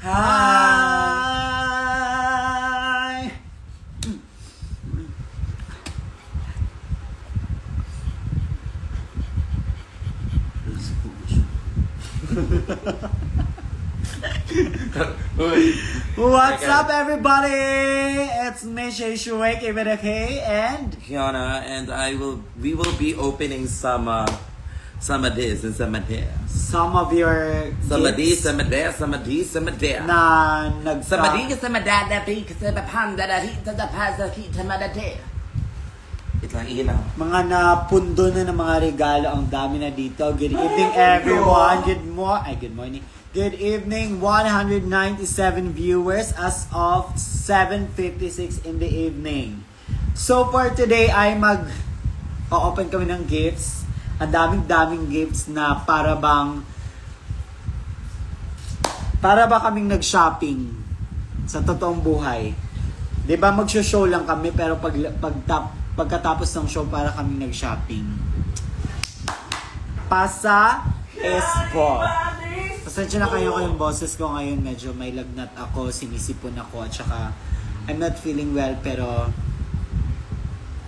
Hi! What's up, everybody? It's me, Shay Shuek, with a K, and Kiana and we will be opening some of this and some of this. some of your Some of gifts this, some of that, some of this, some of that. na Some of this, some of that, some of panda, some of that. Ito lang ilaw. mga napundo na ng mga regalo. Ang dami na dito. Good evening, everyone. Good morning. Good evening, 197 viewers as of 7:56 in the evening. So for today ay open kami ng gifts. Ang daming gifts na para ba kaming nag-shopping sa totoong buhay. 'Di ba magsho-show lang kami pero pagkatapos ng show para kaming nag-shopping. Pasa Espo. Pasensya na kayo kayong boses ko ngayon, medyo may lagnat ako, sinisipon ako, at saka I'm not feeling well, pero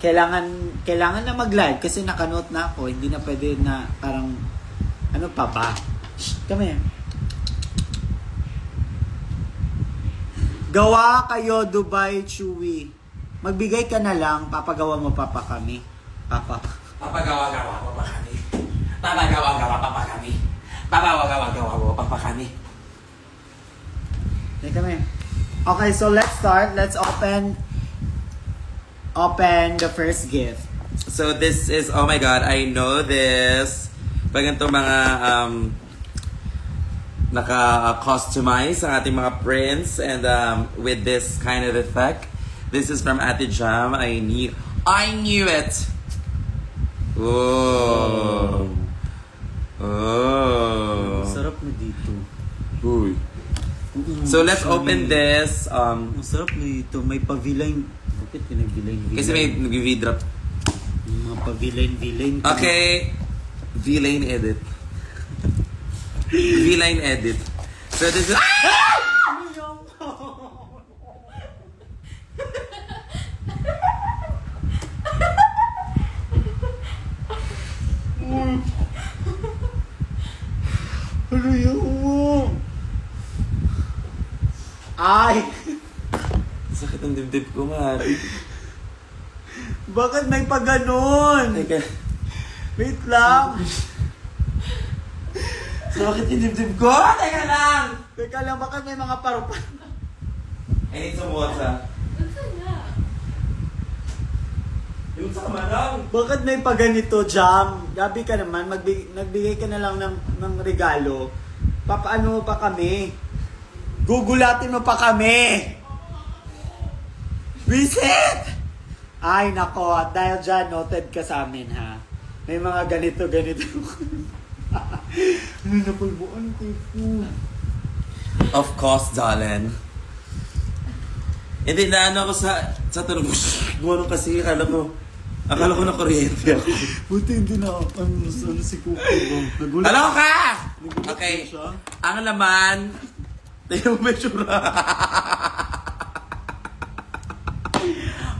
kailangan na mag-live kasi nakanote na ako, hindi na pwede na parang ano pa ba? Shh, come here. Gawa kayo, Dubai Chewy. Magbigay ka na lang, papagawa mo pa kami. Papagawa-gawa pa pa kami. Papagawa-gawa pa pa kami. Papagawa-gawa pa pa kami. Here, come here. Okay, so let's start. Let's open the first gift. So this is, oh my god, I know this. Pag ganito mga naka-customize ang ating mga prints and with this kind of effect. This is from Ate Jam. I knew it. Oh. Oh. Sarap na dito. Uy. So let's open this. Masarap na dito. May pa-villain. Bakit ka nag-villain? Kasi may nag-v-drop. Mga pa-villain. Okay. V-line edit. V-line edit. So this is... Ano yun? Ay! Sakit ang dibdib ko, Mari. Bakit may pa-ganon? Teka. Wait lang. Sakit yung dibdib ko? Teka lang! Teka lang, bakit may mga parupa? I need some water. Yung sa kamarang. Bakit may pa-ganito, Jam? Gabi ka naman, nagbigay ka na lang ng regalo. Papaano mo pa kami? Gugulatin mo pa kami! Visit! Ay, nako. At dahil dyan, noted ka sa amin, ha? May mga ganito. Ano na pulbuan ko yung Of course, darling. Hindi na ano ako sa tunog. Gano'n kasi akala ko na kuryente ako. Buti hindi na ano si Kuko ba? Nagulat. Alam ka! Nagulat Okay. ba siya? Ang laman, tayo measura.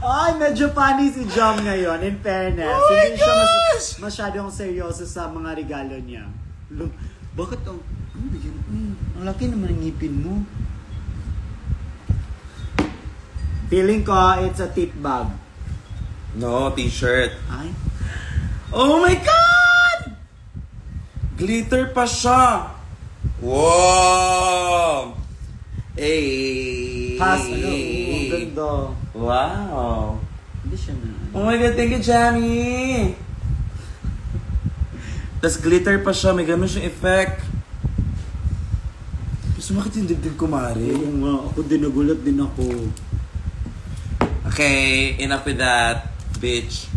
Ay, medyo funny si Jam ngayon, in fairness. Oh my Hindi siya gosh! masyadong seryoso sa mga regalo niya. Bakit ang... Ano ba yun? Ang laki naman ng ngipin mo. Feeling ko, it's a tip bag. No, t-shirt. Ay? Oh my God! Glitter pa siya. Wow! Hey! Pass, ano? Ang ganda. Wow! Hindi siya na... Oh my God, thank you, Jamie! Tapos glitter pa siya, may ganun siyang effect. Sumakit yung dibdib ko, Mari. Oo nga, ako din nagulat din ako. Okay, enough with that, bitch.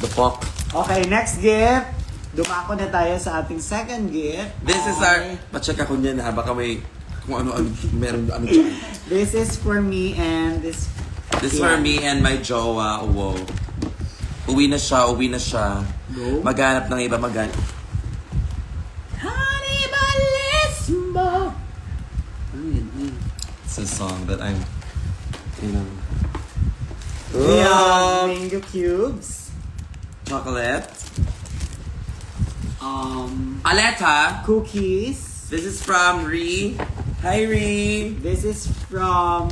The fuck? Okay, next gift. Dumako na tayo sa ating second gift. This is our... Pa-check ako niyan ha, baka may... Kung ano-ano, meron ano dyan. This is for me and this... This for me and my jowa. Wow. Uwi na siya. No? Maghanap ng iba, maghanap. Honey, Balismo! It's a song that I'm, you know. We have Oh, mango cubes. chocolate. Um, Aleta. cookies. This is from Ree. Hi, Ree. This is from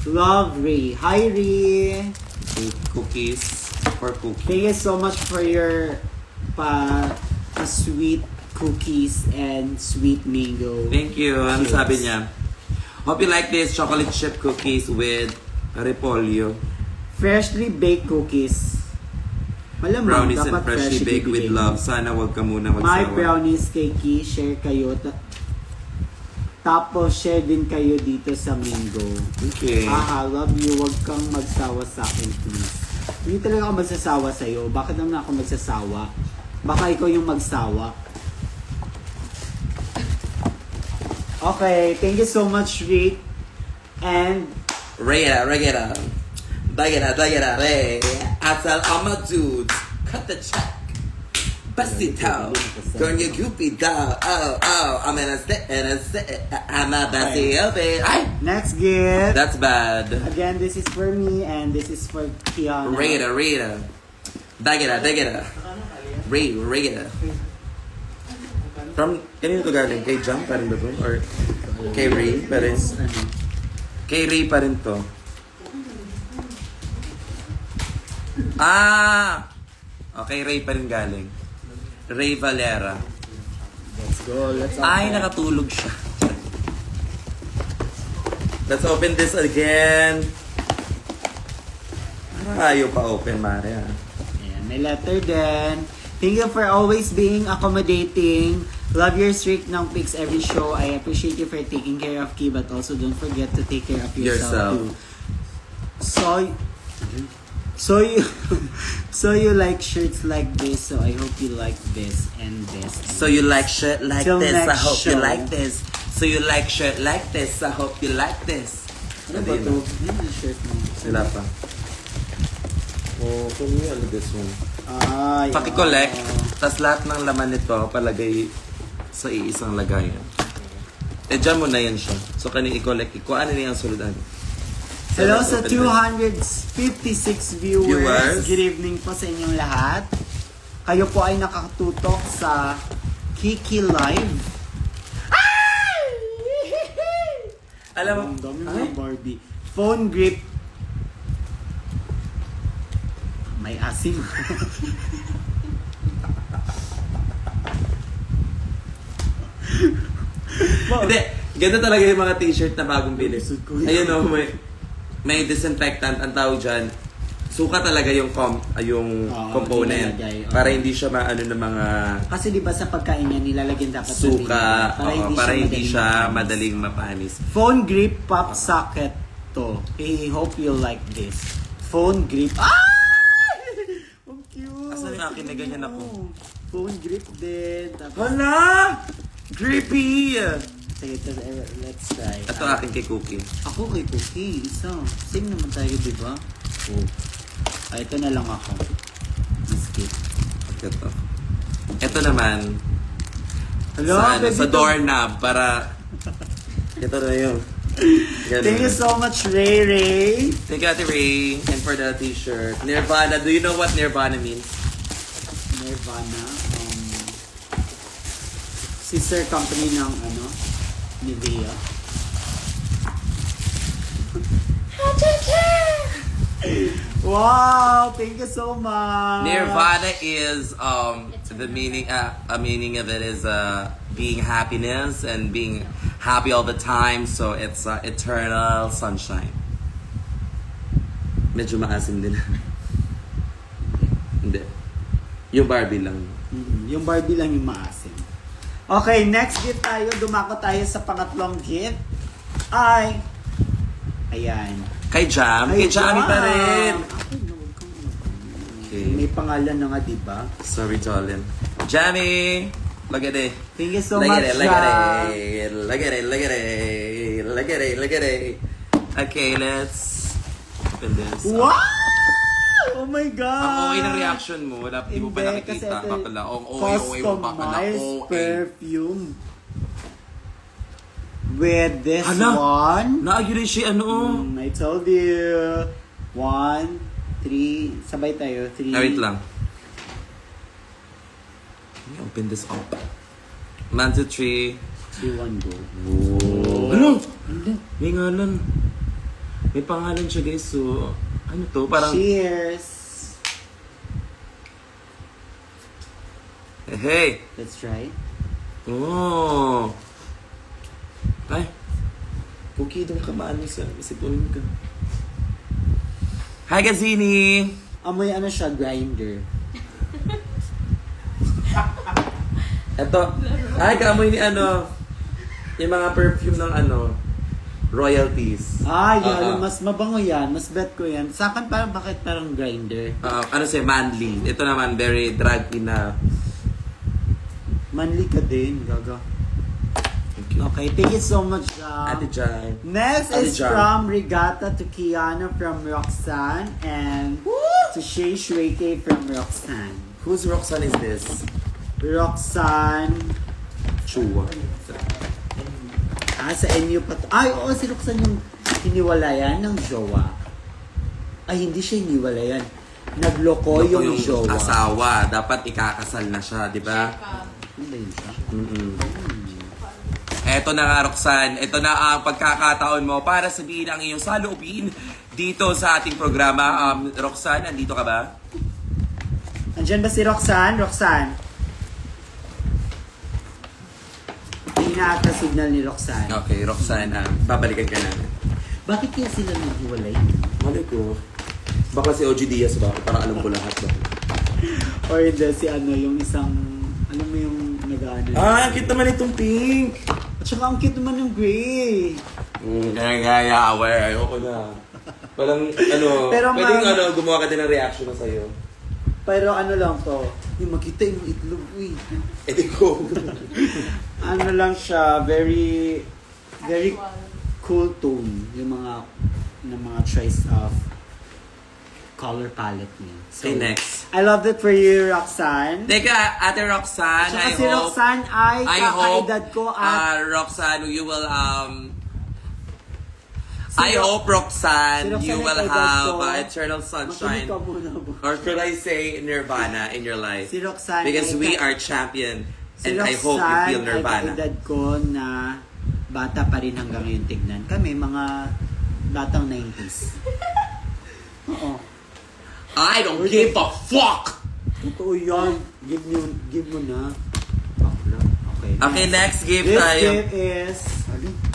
Love Ray. Hi Ray. Cookies for cookies. Thank you so much for your sweet cookies and sweet mango. Thank you. Ano Cubes. sabi niya? Hope you like this chocolate chip cookies with repolyo. Freshly baked cookies. Malamang, Brownies and dapat freshly baked with bibigay. love. Sana wag ka muna My magsawa. brownies cakey, share kayo. Tapos share din kayo dito sa mango. Okay. Haha, love you. Huwag kang magsawa sa akin, please. Hindi talaga ako magsasawa sa'yo. Bakit naman ako magsasawa? Baka ikaw yung magsawa. Okay, thank you so much, Rick. And Reggae, reggae, dagera, re. I tell all my dudes, cut the check. Bust it out. Turn your goopy down. Oh, I'm in a set, I'm a bestie of it. Ay! next gift. That's bad. Again, this is for me and this is for Kiana. Rita. Dagera. Reggae. From, kanino to galing? Kay Jam pa rin ba to? Or kay Ray pa rin? Ano? Kay Ray pa rin to. Ah! Okay, Ray pa rin galing. Ray Valera. Let's go. Let's Ay, open. nakatulog siya. Let's open this again. Parang ayaw pa open, Maria. Ayan, may letter din. Thank you for always being accommodating. Love your streak ng pics every show. I appreciate you for taking care of Ki, but also don't forget to take care of yourself too. So you like shirts like this, so I hope you like this and this. So you like shirt like Till this, I next hope you show. like this. So you like shirt like this, I hope you like this. Ano ba to? Ano yung shirt mo? Sila pa. Oh, can you ano this one? Ay, Paki-collect, ah. tas lahat ng laman nito palagay sa iisang lagayan. Eh, dyan mo na yan siya. So, kani i-collect. Ano na yung suludan? Hello sa 256 viewers. Viewers. Good evening po sa inyong lahat. Kayo po ay nakatutok sa Kiki Live. Alam mo, Ang dami ay, mga Barbie. Phone grip. May asim. hindi. Ganda talaga yung mga t-shirt na bagong bili. Gusto ko yun. Ayun o, may disinfectant ang tawag dyan. Suka talaga yung Oo, component. nilalagay, oo. Para hindi siya maano ng mga Kasi di ba sa pagkain niya nilalagyan dapat ng suka. vinegar Para hindi siya madaling madaling mapanis. Phone grip pop socket to. I hope you like this. Phone grip. Ah! Ang cute. Asan yung akin na ganyan ako? Phone grip din. Tapos, Hala! Grippy! sige, let's try. Ito akin kay Cookie. Ako kay Cookie, isa. Same naman tayo, di ba? Oh. Ito na lang ako. Biscuit. Ito naman, Hello, sa, baby, sa doorknob para... Ito na yun. Ganun. Thank you so much, Ray Ray. Thank you, Ate Ray. And for the t-shirt. Nirvana. Do you know what Nirvana means? Nirvana. Sister company ng Nivea. Wow! Thank you so much. Nirvana is the meaning. A meaning of it is being happiness and being happy all the time. So it's eternal sunshine. Medyo maasim din. Hindi. Yung Barbie lang. Yung Barbie lang yung maasim. Okay, next gift tayo. Dumako tayo sa pangatlong gift. Ayan. Kay Jam. Kay Jamie pa rin. May Okay. pangalan na nga, di ba? Sorry, darling. Jamie! Look at it. Thank you so Look much, at it, look at Jam. it. Look at it, look at it. Look at it, look at it. Okay, let's open this. Wow! Oh my God! Ang okay ng reaction mo, wala, di mo pa Hindi, kasi nakikita. ito Bakla. Ang OA mo, bakla. customized OA. perfume. with this Hala! one. Naagyo rin siya, ano? I told you. 1, 3. Sabay tayo. 3. Wait lang. Let me open this up. 1, 2, 3. 2, 1, go. Ano? May ngalan. May pangalan siya, guys. So, ano to? Parang... Cheers! Hey! Let's try. Oh! Ay! Cookie, doon ka maano sa isipunin ka. Hi, Gazini! Amoy ano siya, grinder. Eto. Ay, kaamoy ni ano. Yung mga perfume ng ano. Royalties. Yan. Mas mabango yan. Mas bet ko yan. Sa akin parang, bakit parang grinder? Ano siya, manly. Ito naman, very drug na. Manly ka din, gaga. Thank you. Okay, thank you so much. Ate Jai. Next Ate is Jam. from Regatta to Kiana from Roxanne and to Shay Shreke from Roxanne. Whose Roxanne is this? Roxanne. Chua. Sa NU pa to. Ay, oo, si Roxanne yung hiniwalayan ng jowa. Ay, hindi siya hiniwalayan. Nagloko yung jowa. asawa. Dapat ikakasal na siya, di ba? Ano ba yun siya? Eto na nga, Roxanne. Ito na ang pagkakataon mo para sabihin ang iyong saloobin dito sa ating programa. Roxanne, andito ka ba? Andyan ba si Roxanne? Roxanne? Hindi na ata signal ni Roxanne. Okay, Roxanne, babalikan ka namin. Bakit kaya sila naghiwalay? Malay ko. Baka si OG Diaz ba? Para alam ko lahat ba? Or hindi, si ano, yung isang, alam mo yung nag-ano. Ang cute naman itong pink! At saka ang cute naman yung gray. Kaya, aware. Ayoko na. Parang, ano, Pero pwedeng ma'am- ano, gumawa ka din ng reaction na sa'yo. Pero ano lang to, yung makita yung itlog, uy. Eh, di ko. Ano lang siya, very cool tone. Yung mga choice of color palette niya. So, Okay, next. I love it for you, Roxanne. Teka, Ate Roxanne, Tsaka I si hope... Roxanne ay I hope, kakaedad ko at Roxanne, you will, Si I Ro- hope, Roxanne, si Roxanne you will ay kaibigan have ko. eternal sunshine. makinig ka muna ba? Or should I say Nirvana in your life? Si Roxanne Because ay we ka- are champion. Si And I hope you Roxanne feel Nirvana. ay kaedad ko na bata pa rin hanggang ngayon tignan. Kami, mga batang 90s. Oo. I don't give a fuck! Totoo yan. Give mo na. Bakla. Okay. Okay, next gift This tayo. gift is...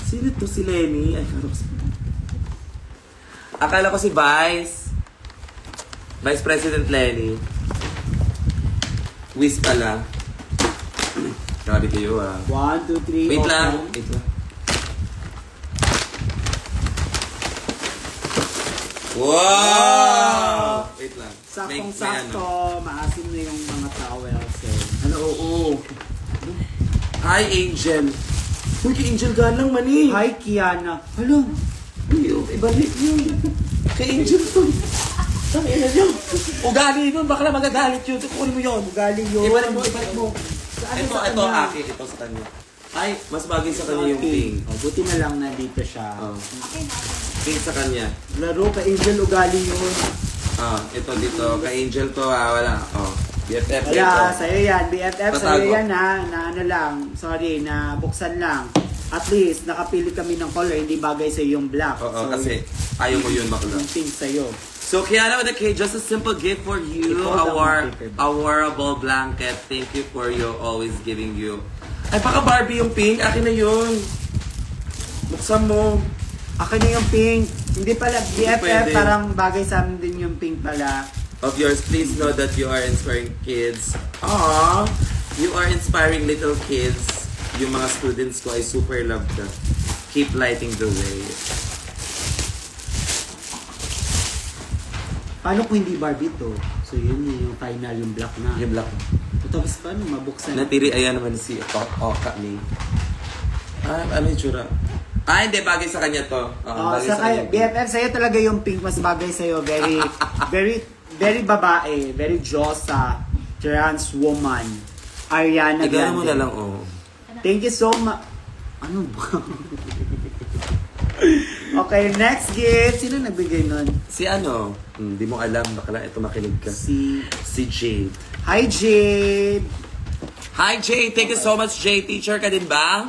Sino to si Lenny? Ay, Roxanne. Akala ko si Vice. Vice President Lenny. Wiz pala. Grabe kayo 1, 2, 3, Wait open. lang. Wait lang. Wow! Wait lang. Saktong-sakto. Maasim na yung mga towels. Eh. Ano, oo. Hi, Angel. Uy, kay Angel galang mani. Hi, Kiana. Hello. Ibalik yun. Kay Angel to. Tangin na yun. Ugali nun, baka na magagalit yun. Kukunin mo yun. Ugali yun. Ibalik mo, ibalik mo. Saan Ito, sa ito kanya? akin. Ito sa kanya. Ay, mas bagay sa kanya yung pink. Oh, buti na lang na dito siya. Oh. Pink sa kanya. Laro ka, Angel, ugali yun. Ito dito. Kay Angel to wala. BFF Wala, ito. sa'yo yan. BFF, Tatago. sa'yo yan ha. Na ano lang, sorry, na buksan lang. At least, nakapili kami ng color, hindi bagay sa yung black. Oo, So, kasi ayaw mo yun bakla. yung pink sa'yo. So, Kiana with the K, just a simple gift for you. Ikaw lang ang paper bag. A wearable blanket. Thank you for you always giving you. Ay, baka Barbie yung pink. Akin na yun. Buksan mo. Akin na yung pink. Hindi pala, BFF, pwede. parang bagay sa amin din yung pink pala. Of yours, please know that you are inspiring kids. Aww. You are inspiring little kids. Yung mga students ko, I super love ka. Keep lighting the way. Paano kung hindi Barbie to? So yun yung final, yung black na. Yung black. Tapos paano mabuksan? Natiri, ayan naman si Oka ni. Ano yung tsura? Hindi, bagay sa kanya to. Bagay sa kanya. BFF, sa'yo talaga yung pink, mas bagay sa'yo. Very, very babae, very Diyosa, trans woman, Ariana Igano mo Grande. na lang, oh. Thank you so much. Ano ba? Okay, next gift. Sino nagbigay nun? Si ano? Hindi mo alam. Bakla, ito makinig ka. Si Jade. Hi, Jade! Hi, Jade. Thank you so much, Jade. Teacher ka din ba?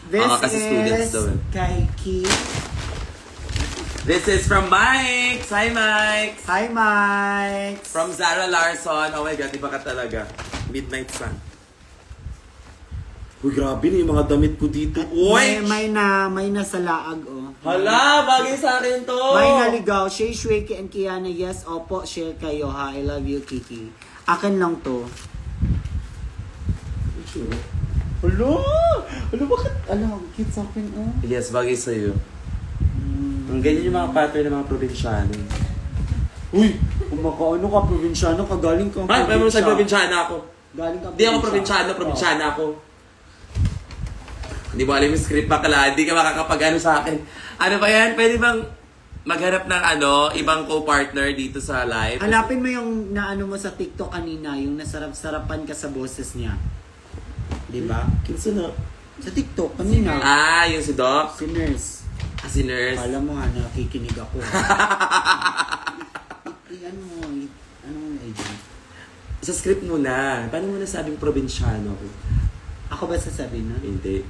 This kasi students is daw eh. kay Keith. This is from Mike. Hi, Mike. Hi, Mike! From Zara Larson. Oh my God, iba ka talaga. Midnight Sun. Uy, grabe na yung mga damit ko dito. Uy! May nasa laag, oh. Hala, bagay sa akin to. May naligaw. Shay, Shweki, and Kiana. Yes, opo, share kayo ha. I love you, Kiki. Akin lang to. Hello! Hello, bakit? Ano, cute sa akin, oh. Yes, bagay sa'yo. Ang ganyan yung mga pattern ng mga probinsyano. Uy! Kumakaano ka, probinsyano ka, galing kang Ay, may mo sa probinsyana ako. Galing kang Hindi ako probinsyana ako. Hindi mo alam yung script bakla, hindi ka makakapag-ano sa akin. Ano ba yan? Pwede bang maghanap ng ibang co-partner dito sa live? Hanapin mo yung naano mo sa TikTok kanina, yung nasarap-sarapan ka sa boses niya. Di ba? Kinsa na? Sa TikTok kanina. Yung si Doc? Si Nurse. Si Nurse. Kala mo ha, nakikinig ako. Ano mo agent? Sa script mo na. Paano mo nasabing probinsyano ako? Ako ba sasabihin na? Hindi.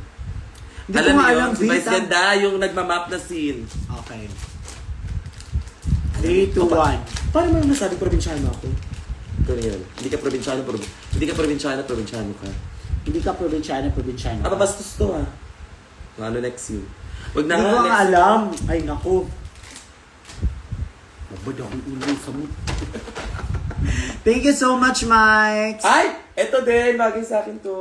Hindi Alam ko niyo, alam, si Vice Ganda, yung nagmamap na scene. Okay. 3, 2, 1. Paano mo nasabing probinsyano ako? Ito yun. Hindi ka probinsyano ka. Hindi ka probinsyano. Bastos to ah. Ano next yun? Wag na Hindi nga, ko next. alam. Ay, naku. Mabad akong ulo sa mo. Thank you so much, Mike. Ay! Ito din, bagay sa akin to.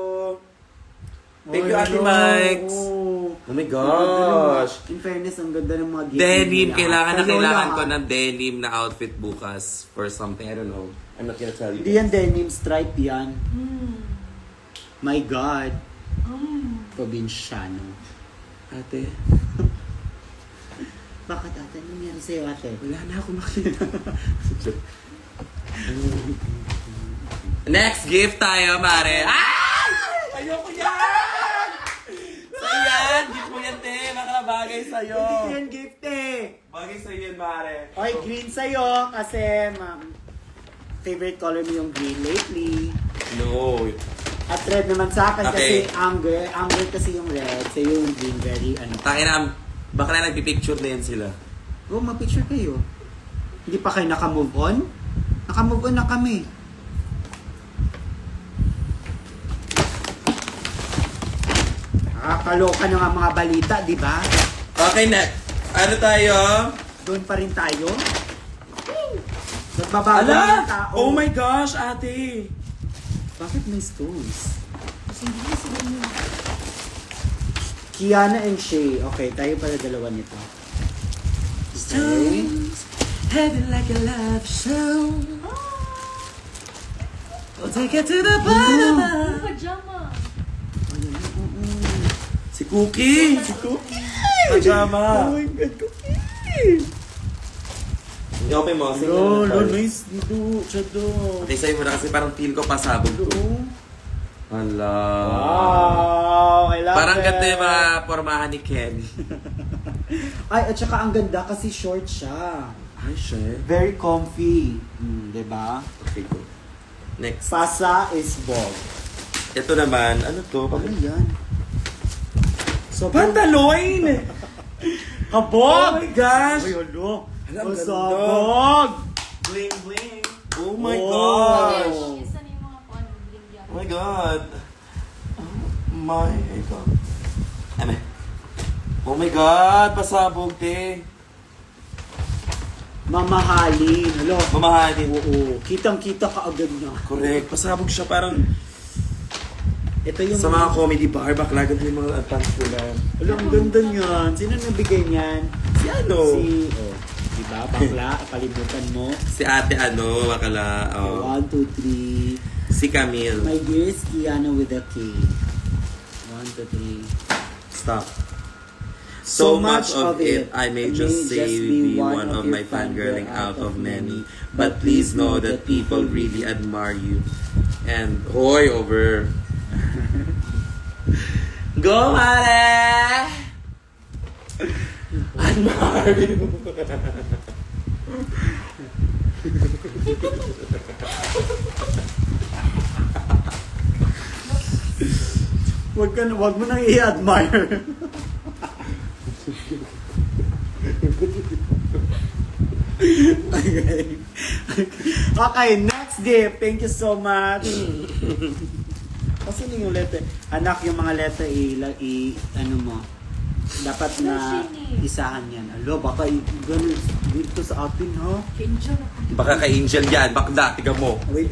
Thank you, Ate Mike. Oh my gosh. In fairness, ang ganda ng mga gift. Denim. Kailangan Sa'yo ko lang, ng denim na outfit bukas for something. I don't know. I'm not gonna tell you. Hindi yan denim, stripe yan. My God. Probinsyano. Ate, Bakit ate? Ano nangyari sa'yo ate? wala na ako makita. Next gift tayo, Mare. Ay! Ayoko yan! Sa'yo yan! Gift mo yan, te. Bagay sa'yo. Hindi yan gift eh. Bagay sa'yo yan, Mare. Okay, green sa'yo kasi favorite color mo yung green lately. No. At red naman sa akin Okay. kasi anger. Anger kasi yung red. Sa'yo yung green very Tangina, baka na nagpipicture na yan sila. Oh, ma-picture kayo. Hindi pa kayo naka-move on? Naka-move on na kami. Nakakaloka na nga mga balita, di ba? Okay, next. Ano tayo? Doon pa rin tayo. Nagbabago na yung tao. Oh my gosh, ate! Bakit may stones? Kiana and Shay. Okay, tayo pala dalawa nito. Okay. Heavy like a love show. We'll take it to the bottom. Pajama. Si Cookie! Pajama! Oh my God, cookie! I-open mo. Nice dito. Siya doon. Okay, sa'yo mo na kasi parang feel ko pasabog to. Hala. Wow! I love Parang it. ganito yung mga pormahan ni Ken. Ay, at saka ang ganda kasi short siya. Ay, siya. Very comfy. Diba? Okay, go. Next. Pasa is bog. Ito naman, ano to? Ano yan? So, Pantaloin! kabog! Oh my gosh! Ay, alo. Alam, Masabog! Bling bling! Oh my Oh. gosh! Isa na yung mga paano bling yan. Oh my god! Oh my god! Ame. Oh my god! Pasabog, te! Mamahalin. Alo. Mamahalin. Oo. Kitang-kita ka agad na. Correct. Pasabog siya parang Ito yung... sa mga comedy bar, bakla ganito yung mga advance nila. Alo, ang ganda niyan. Sino nabigay niyan? Si ano? Diba? Bakla, palimutan mo. Si ate ano, bakla. Oh. 1, 2, 3. Si Camille. My dear is Kiana with a K. 1, 2, 3. Stop. So much of it, I may just say be one of my fangirling out of many. But please know that people really admire you. And, hoy, over. Go, Mare! Unmarried. Wag mo nang i-admire. Okay. Okay, next gift. Thank you so much. Kasi yung letter, anak, yung mga letter ano mo, dapat na isahan yan. Alo, baka ganun dito sa atin, ha? Angel ako. Baka kay Angel yan. Bakla, tiga mo. Wait.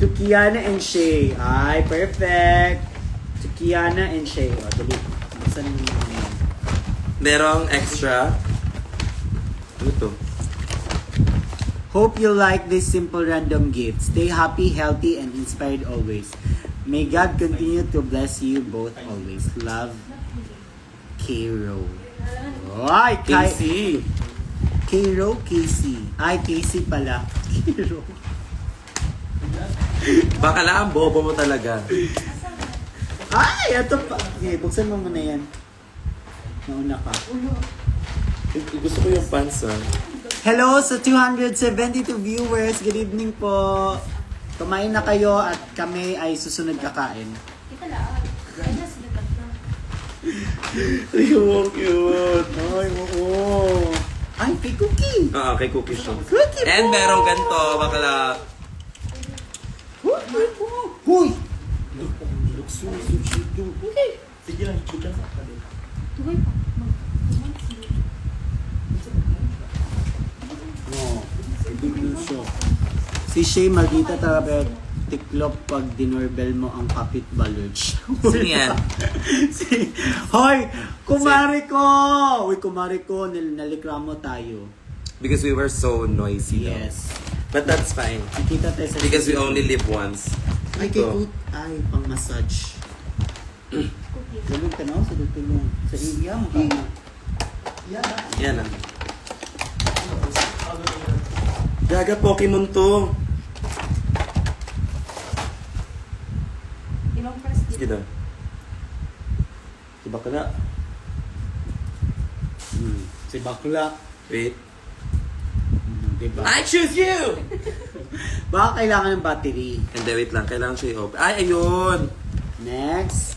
To Kiana and Shay. Ay, perfect. To Kiana and Shay. O, dali. Saan yung yan? Merong extra. Ano to? Hope you like this simple random gift. Stay happy, healthy, and inspired always. May God continue to bless you both always. Love, Kiro. Ay, Casey. Kiro, Casey. Ay, Casey pala. Kiro. Baka lang ang bobo mo talaga. Ay, ito pa. Okay, buksan mo muna yan. Nauna ka. Gusto ko yung pants, ah. Hello sa 272 viewers. Good evening po. Kumain na kayo at kami ay susunod kakain. Kita lang. Ay, nasa dekat na. Cute. Ay, oo. Ay, kay Cookie. Oo, kay Cookie siya. Cookie And po. merong ganito, bakla. Huy! Sige lang, bigyan sa akin. Tugay pa. No. Si Shay Magita talaga tiklop pag dinorbell mo ang kapit baluch. Sino yan? Hoy! Kumari ko! Uy, kumari ko. Nalikramo tayo. Because we were so noisy. no? Yes. But that's fine. Nakita tayo sa Because we only live once. Ay, kay Kut. Ay, pang massage. Tulong ka na sa tulong. Sa iya mo ka na. Yan ah. Gaga Pokemon to. Ibang first Sige daw. Diba ka na? Si Bakla. Wait. Diba? I choose you! Baka kailangan ng battery. Hindi, wait lang. Kailangan siya i-open. Ay, ayun! Next.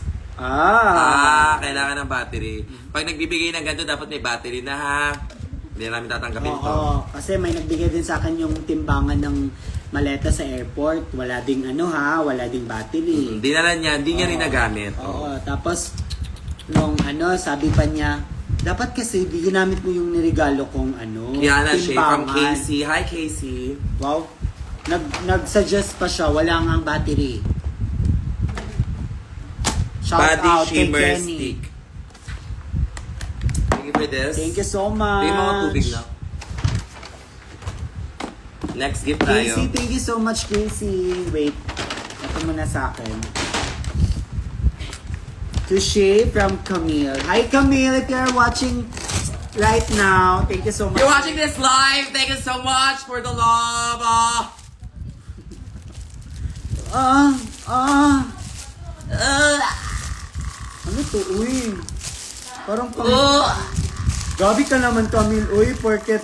Kailangan ng battery. Pag nagbibigay ng ganito, dapat may battery na ha. Hindi namin tatanggapin to. Oo, kasi may nagbigay din sa akin yung timbangan ng maleta sa airport. Wala ding wala ding battery. Hindi na lang niya, hindi niya rin nagamit. Oo, tapos nung sabi pa niya, dapat kasi ginamit mo yung niregalo kong Kiana Shay from timbangan. Casey. Hi, Casey. Wow. Nag-suggest pa siya, wala nga battery. Shout Body out kay Shimmer Kenny. Stick. Thank you for this. Thank you so much. May mga tubig na. Next gift tayo. Casey, thank you so much, Casey. Wait. Ito muna sa akin. To Shay from Camille. Hi, Camille, if you're watching right now, thank you so much. You're watching this live. Thank you so much for the love. Ano to? Uy. Parang Gabi ka naman, Camille. Uy, porket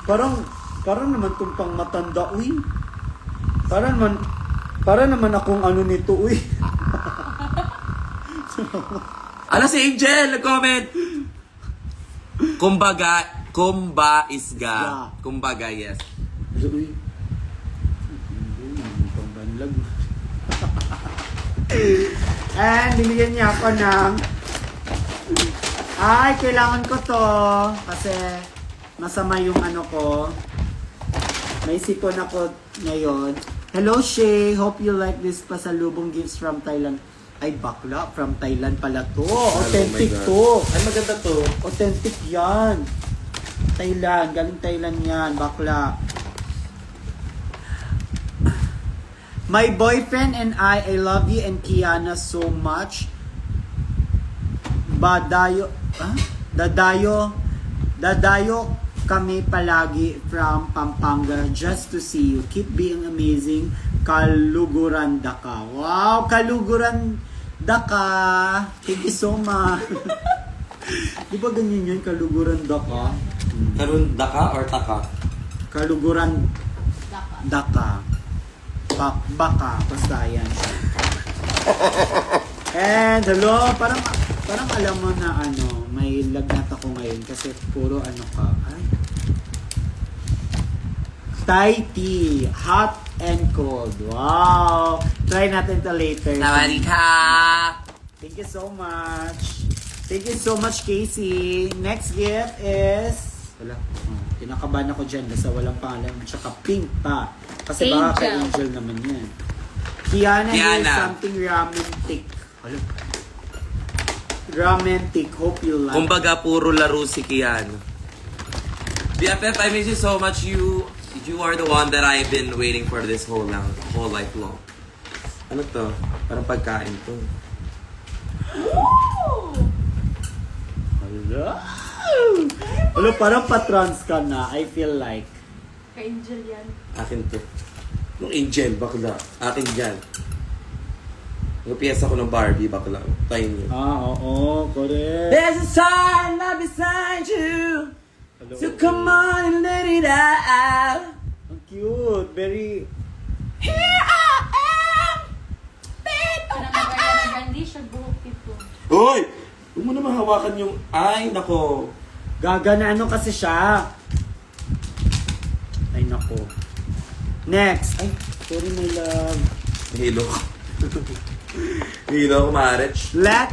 parang naman tong pang matanda. Uy. Para naman akong nito. Uy. Ano si Angel? Nag-comment. Kumba isga. Kumbaga, yes. Uy. Pangbanlag. And binigyan niya ako ng kailangan ko to kasi masama yung ko. May sipon ako ngayon. Hello, Shay. Hope you like this pasalubong gifts from Thailand. Ay, bakla. From Thailand pala to. Authentic to. Ay, maganda to. Authentic yan. Thailand. Galing Thailand yan. Bakla. My boyfriend and I love you and Kiana so much. Dadayo kami palagi from Pampanga just to see you. Keep being amazing. Kaluguranda ka. Wow, kaluguranda ka. Thank you so much. Di ba ganyan yun, kaluguranda ka? Karunda ka or taka? Kaluguranda Daka. ka. Baka, basta yan. And hello, parang alam mo na ano, may lagnat ako ngayon kasi puro ano ka. Ay. Thai tea, hot and cold. Wow! Try natin to later. Sawadika! Thank you so much. Thank you so much, Casey. Next gift is... Wala. Oh, kinakabahan ako dyan kasi walang pangalan. Tsaka pink pa. Kasi baka kay Angel. Angel naman yan. Kiana, here's Kiana. something romantic. Hello? Romantic. Hope you like. Kumbaga, puro laro si Kian. BFF, I miss you so much. You are the one that I've been waiting for this whole life long. Ano to? Parang pagkain to. Hello? Hello, parang patrons ka na. I feel like. Ka-angel yan. Akin to. Yung Angel, bakla. Akin dyan. Yung piyesa ko ng Barbie, bakla. Tayo niyo. Oo, correct. There's a sign right beside you. Hello. So come on and let it out. Ang cute. Very... Here I am. Parang magaya na gandi siya buhok ito. Hoy! Huwag mo naman hawakan yung... Ay, nako. Gaga na ano kasi siya. Ay, nako. Next. Ay, sorry my love. Hilo ko. Hilo ko, Marich. Let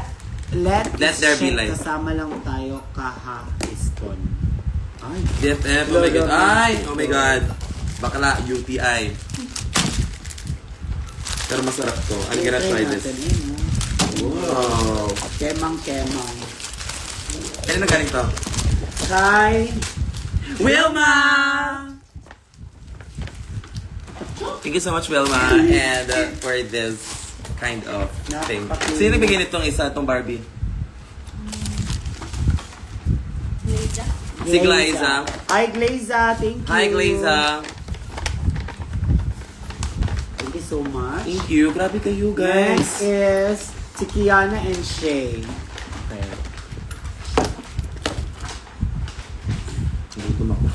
Let there be check. light. Kasama lang tayo kahapon. Ay. DFF, oh my God. Ay, oh my God. Bakla, UTI. Pero masarap to. I'm gonna try this. Wow. Kemang. Kailan na galing to? Try. Wilma! Thank you so much, Wilma. And for this kind of thing. Sino nagbigay nitong isa, itong Barbie? Leda. Si Glyza. Hi, Glyza. Thank you. Hi, Glyza. Thank you so much. Thank you. Grabe kayo, Next guys. is si Kiana and Shay. Okay. Gutom ako.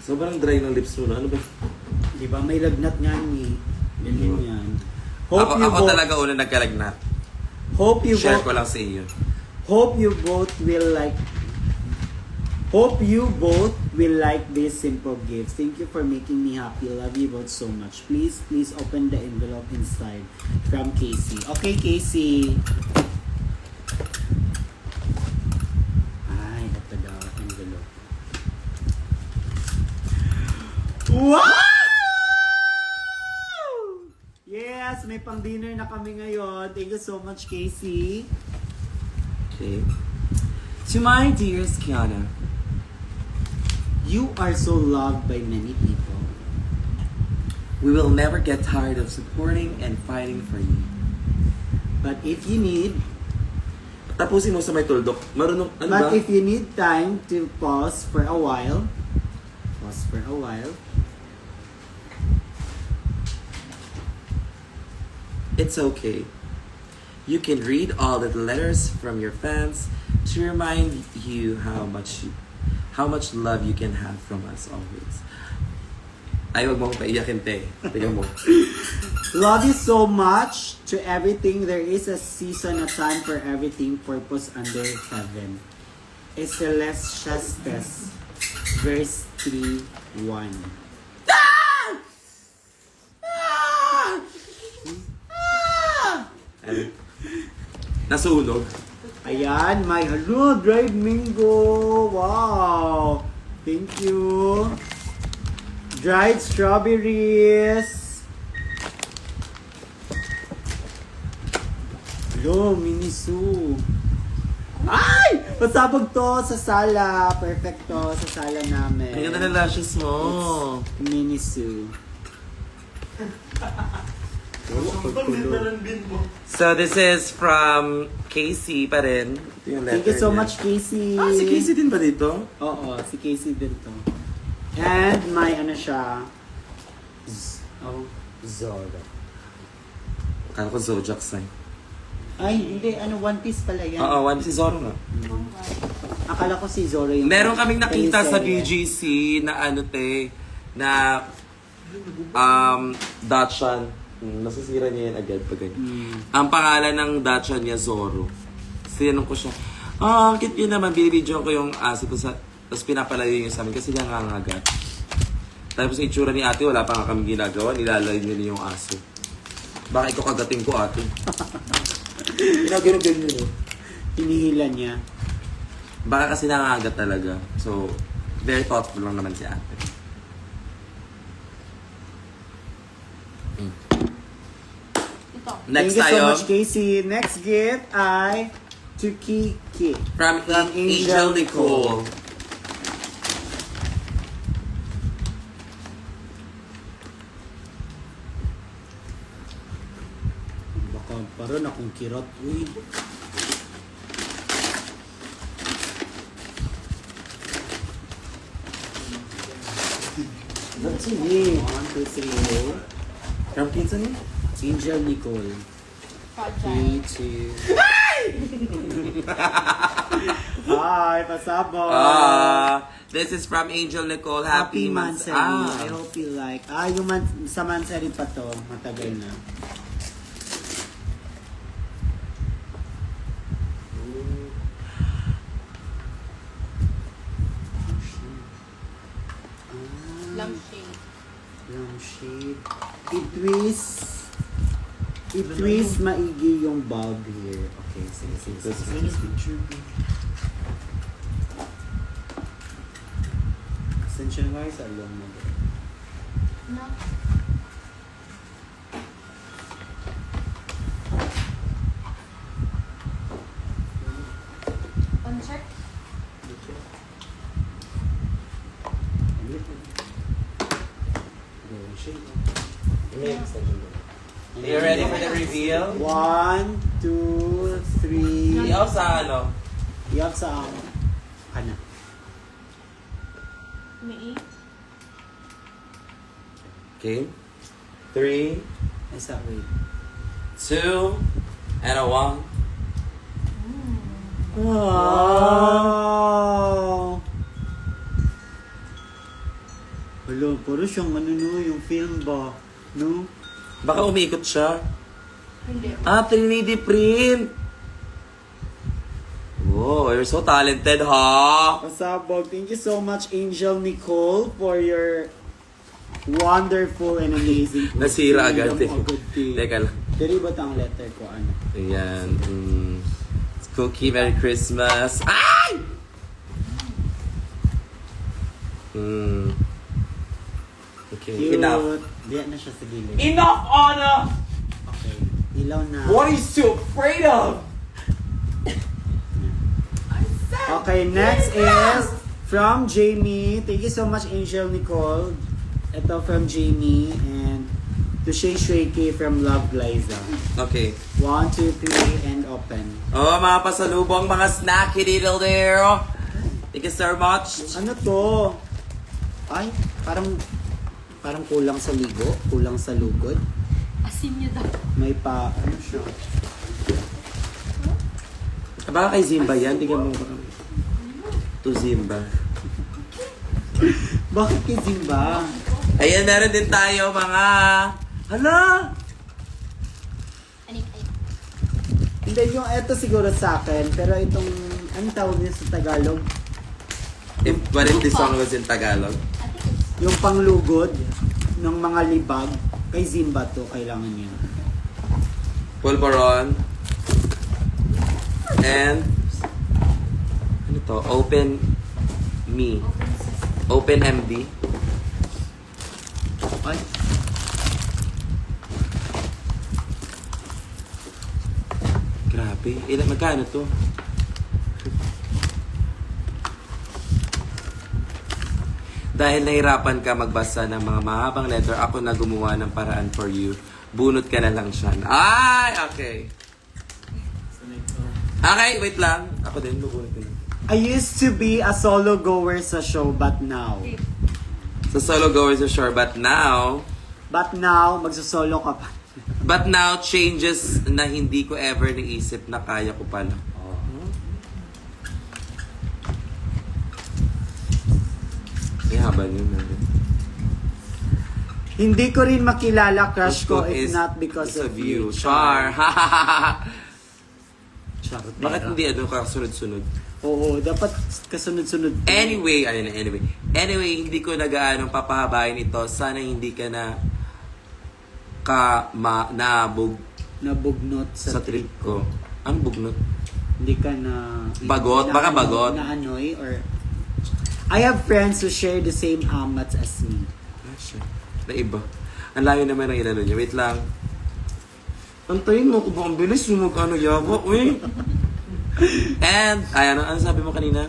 Sobrang dry ng lips mo na. Ano ba? Di ba may lagnat nga ni? Ganyan yan. Hope Ako talaga una nagkalagnat. Hope you Share both, ko lang sa iyo. Hope you both will like these simple gifts. Thank you for making me happy. Love you both so much. Please open the envelope inside from Casey. Okay, Casey. Ay, ito daw envelope. Wow! Yes, may pang dinner na kami ngayon. Thank you so much, Casey. Okay. To my dearest Kiana, You are so loved by many people. we will never get tired of supporting and fighting for you. But if you need, Tapusin mo sa may tuldok. Marunong, ano but ba? if you need time to pause for a while, It's okay. You can read all the letters from your fans to remind you how much love you can have from us always. Ay, wag mo akong paiyakin, te. Tingnan mo. love you so much to everything. There is a season, a time for everything, purpose under heaven. Ecclesiastes, verse 3:1. Ano? Nasunog. Ayan, my hello, dried mango. Wow. Thank you. Dried strawberries. Hello, Minisu. Ay! Pasabog to sa sala. Perfect to sa sala namin. Ang ganda ng lashes mo. Minisu. So this is from Casey pa rin. Ito yung Thank you letter so niya. much, Casey. Ah, si Casey din ba dito? Oo, si Casey din to. And may ano siya. Zora. Kala ko Zodiac sign. Ay, hindi. Ano, One Piece pala yan. Oo, one si Zoro nga. Akala ko si Zora yung... Meron kaming nakita sa teleserye. BGC na ano te, na Dachshund. Nasisira niya yan agad pag ganyan. Ang pangalan ng Dachshund niya, Zoro. Sinanong ko siya, ang cute yun naman, binibidyo ko yung aso ko sa... Tapos pinapalayo niya sa amin kasi nangangagat. Tapos yung itsura ni ate, wala pa nga kami ginagawa, nilalayo niya yung aso. Baka ikaw kagating ko ate. Ginagano-ganyan yun. Hinihila niya. Baka kasi nangangagat talaga. So, very thoughtful lang naman si ate. Ito. Next Thank you so tayo, much, Casey. Next gift ay to Kiki. from Angel Nicole. Baka parang akong kirot. Uy. That's me. 1, 2, 3, go. From Pinsan niya? Angel Nicole. Fragile. 3, 2. Hi, pasabog. This is from Angel Nicole. Happy Happy Months. Mansari. I hope you like. Yung sa Mansari pa to. Matagal na. Lampshade. Lampshade. I-twist maigi yung bulb here. Okay, sige, sige. sige. Saan siya nga sa long mo? No. Concert. Are you ready for the reveal? 1, 2, 3. Iyaw sa ano? Iyak sa kana. May E. Okay. 3, Ay, sa wait. 2, and a 1. Wow! Hello, puro siyang ano no, yung film ba? No? Baka umikot siya. Hindi. 3D print. Whoa, you're so talented, ha? Pasabog, thank you so much, Angel Nicole, for your wonderful and amazing Nasira agad eh. Agad eh. Teka lang. Dari ba't ang letter ko? Ano? Ayan. Cookie, Merry Christmas. Ay! Okay, Cute. enough. Diyan na siya sa gilid. Enough, Anna! Okay. Ilaw na. What are you so afraid of? Okay, next is from Jamie. Thank you so much, Angel Nicole. Ito from Jamie. And to Shay Shreki from Love Liza. Okay. 1, 2, 3, and open. Oh, mga pasalubong, mga snacky diddle there. Thank you so much. Ano to? Ay, parang kulang sa ligo, kulang sa lugod. Asin niyo daw. May pa, ano siya? Baka kay Zimba yan. Tingnan mo ba? To Zimba. Bakit kay Zimba? Ayan, meron din tayo mga... Hala! Anik. Hindi, yung eto siguro sa akin, pero itong, anong tawag niya sa Tagalog? What if this song was in Tagalog? I think it's Yung panglugod ng mga libag, kay Zimba to, kailangan niya. Pulveron. And... Ano to? Open Me. Open MD. Ay, Grabe. Magkano to? Dahil nahirapan ka magbasa ng mga mahabang letter, ako na gumawa ng paraan for you. bunot ka na lang siya. Ay, okay. Okay, wait lang. Ako din, bubunot ko lang. I used to be a solo goer sa show, but now. Sa solo goers are sure, but now, magsosolo ka pa. changes na hindi ko ever naisip na kaya ko pala. Ay, haba yun. Hindi ko rin makilala crush ko if not because of you. Char. Char. Bakit hindi kasunod-sunod? Oo, dapat kasunod-sunod. Anyway, hindi ko nagaanong papahabain ito. Sana hindi ka na Nabugnot sa trip ko. Ang bugnot? Hindi ka na... Bagot? Baka bagot? Na-annoy or... I have friends who share the same amats as me. Na iba. Ang layo naman ng inano niya. Wait lang. Antayin mo ko ba? Ang bilis mo mag-ano yaba. Uy! And, ano sabi mo kanina?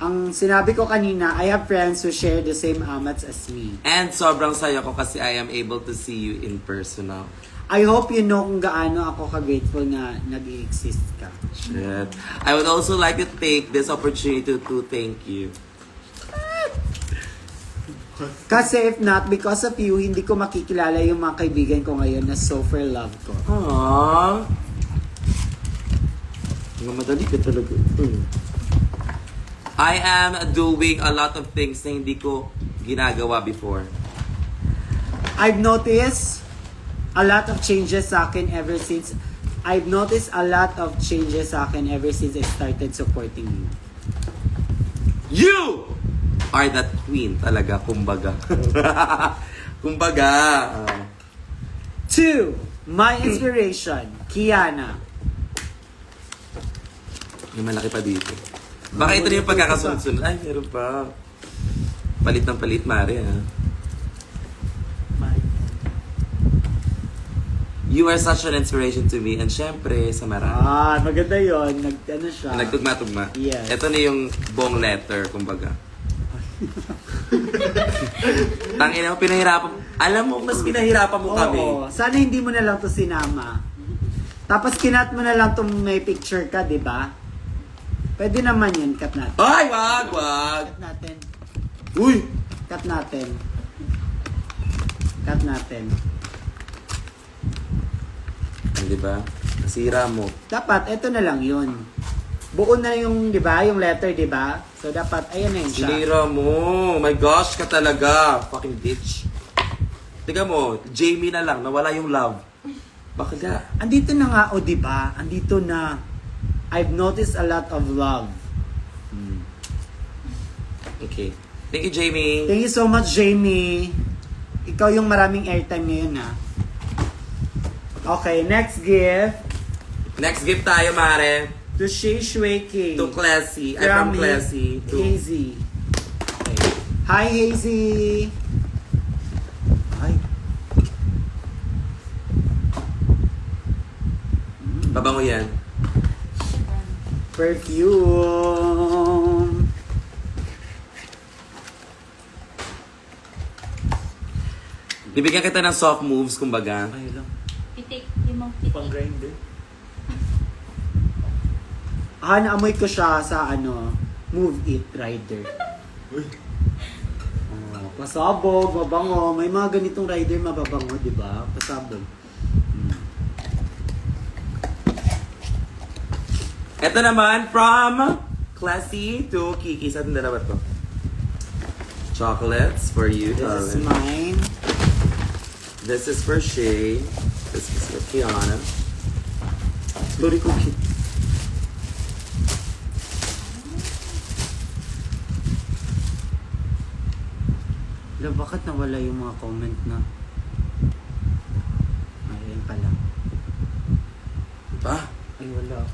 Ang sinabi ko kanina, I have friends who share the same amats as me. And sobrang saya ko kasi I am able to see you in personal. I hope you know kung gaano ako ka-grateful na nag-exist ka. Shit. I would also like to take this opportunity to thank you. Kasi if not, because of you, hindi ko makikilala yung mga kaibigan ko ngayon na so for love ko. Aww. Nga madali ka talaga. I am doing a lot of things na hindi ko ginagawa before. I've noticed a lot of changes sa akin ever since I started supporting you. You are that queen talaga, kumbaga. Kumbaga. 2. My inspiration, Kiana. May malaki pa dito. Baka ito na yung pagkakasunod-sunod. Ay, meron pa. Palit ng palit, Mare, ha? You are such an inspiration to me. And syempre, sa marami. Maganda yun. Ano siya? Nagtugma-tugma. Yes. Ito na yung bong letter, kumbaga. Tangina mo, pinahirapan. Alam mo, mas pinahirapan mo kami. Oo. Sana hindi mo na lang to sinama. Tapos kinat mo na lang to may picture ka, di ba? Pwede naman yun. Cut natin. Ay, wag! Cut natin. Uy! Cut natin. Cut natin. Di ba? Nasira mo. Dapat, ito na lang yun. Buo na yung, di ba? Yung letter, di ba? So, dapat, ayan na yun siya. Sinira mo. My gosh ka talaga. Fucking bitch. Tiga mo, Jamie na lang. Nawala yung love. Bakit? Andito na nga, o di ba? Andito na. I've noticed a lot of love. Okay. Thank you, Jamie. Thank you so much, Jamie. Ikaw yung maraming airtime ngayon, ha? Okay, next gift. Next gift tayo, Mare. To Shay Shueki. To Classy. I'm from Classy. To Hazy. Okay. Hi, Hazy. Hi. Babango yan. Perfume. Bibigyan kita ng soft moves, kumbaga. Ay lang. Pitik, yung mga pitik. Pang-grind eh. Naamoy ko siya sa Move It Rider. Uy. Pasabog, mabango. May mga ganitong rider mababango, di ba? Pasabog. Ito naman, from Classy to Kiki. Sa ating dalawa to. Chocolates for you, This is darling. mine. This is for Shay. This is for Kiana. Lori cookie. Bakit nawala yung mga comment na? Ayun pala. Ba? Ay, wala.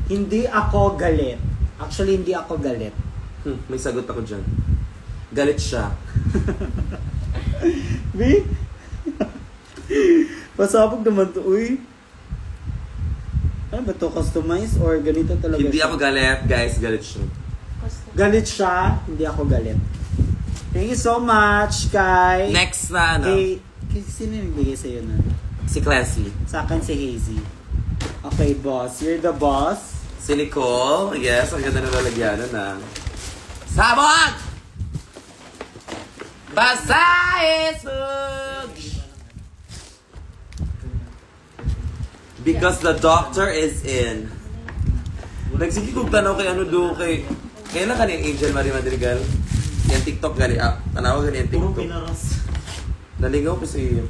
Hindi ako galit. Actually, hindi ako galit. May sagot ako dyan. Galit siya. Be? Pasabog naman to. Uy. Ano ba to? Customize or ganito talaga Hindi siya? ako galit, guys. Galit siya. Custom. Galit siya, hindi ako galit. Thank you so much, kay... Next na ano? Kay sino yung nagbigay sa'yo nun? Si Classy. Sa akin si Hazy. Okay, boss. You're the boss. Si Nicole. Yes, ang ganda ng lalagyanan na. Sabon! Basahin food! Because the doctor is in. Nagsige kong tanaw kay ano do kay... Kailan ka ni Angel Marie Madrigal? Yan TikTok gali. Tanawag gali yan Puro TikTok. pinaras. Naligaw ko sa iyo.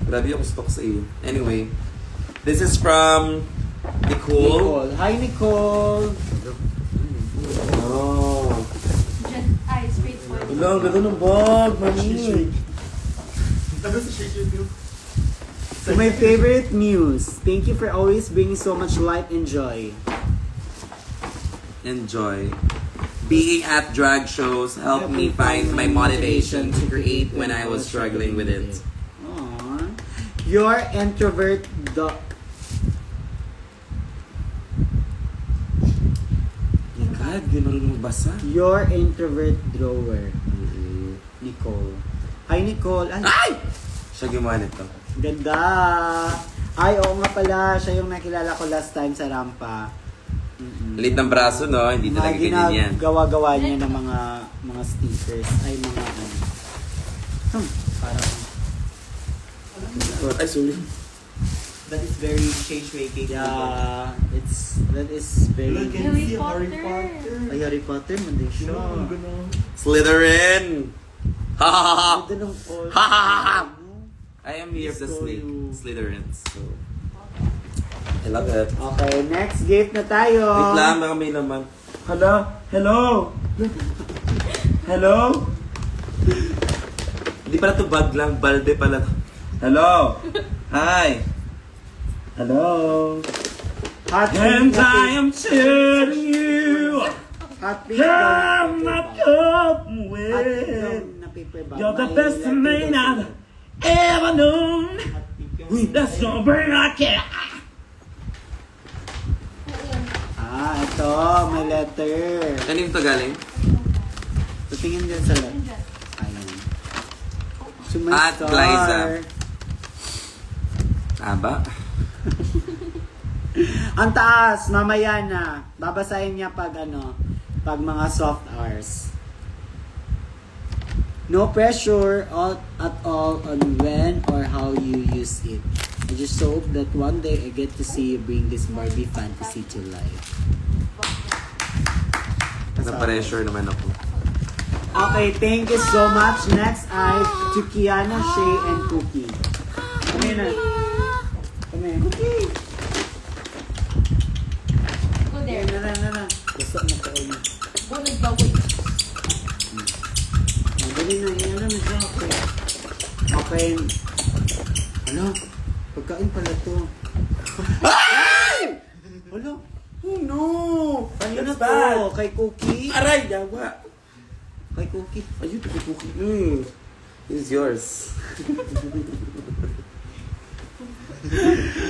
Grabe ako stalk sa iyo. Anyway, this is from Nicole. Hi, Nicole. Oh. Straight for you. Wala, ang ganda ng bag, mami. Tago sa shake you. To my favorite news. Thank you for always bringing so much light and joy. Enjoy. Being at drag shows helped me find my motivation to create when I was struggling with it. Aww. Your introvert My God, di marunong magbasa. Your introvert drawer. Nicole. Hi, Nicole. Ay! Siya gumawa nito. Ganda. Ay, oo nga pala. Siya yung nakilala ko last time sa rampa. Lit ng braso, no? Hindi talaga ganyan yan. Ginagawa-gawa niya ng mga stickers. Ay, mga ano. Parang... Ay, sorry. That is very change-making. Yeah, that is very... Look and see Harry Potter. Ay, Harry Potter, mandi siya. No, I'm gonna... Slytherin! Ha ha ha ha! Ganda ng all. Ha ha ha ha! I am here Let's the go snake. you. Slytherin. So, I love it. Okay, next gift na tayo. Wait lang, baka may laman. Hello? Hello? Hello? Hindi pala to bag lang, balde pala to. Hello? Hi? Hello? Hot And pink na I pink. am telling you, Hot pink I'm not up Hot pink with. na paper bag. You're the May best letter man daw I've sila. ever known. Hot pink yung- That's gonna bring a cat. Ito, may letter. Kanino to galing? Tutingin din sa letter. Ayan. To my At star. Liza. Aba? Ang taas, mamaya na. Babasahin niya pag pag mga soft hours. No pressure at all on when or how you use it. I just hope that one day I get to see you bring this Barbie fantasy to life. Na-pressure naman ako. Okay, thank you so much. Next ay to Kiana, Shay, and Cookie. Come na. Come Cookie. Go there. Na. Gusto mo ko yun. Bunod ba, wait. Dali na, yan na siya. Okay. Okay. Ano? Pagkain pala to. Ay! Ano? Oh no! Ano na That's to? bad. Kay Cookie? Aray, yawa. Kay Cookie. Ayun, ito cookie. This is yours.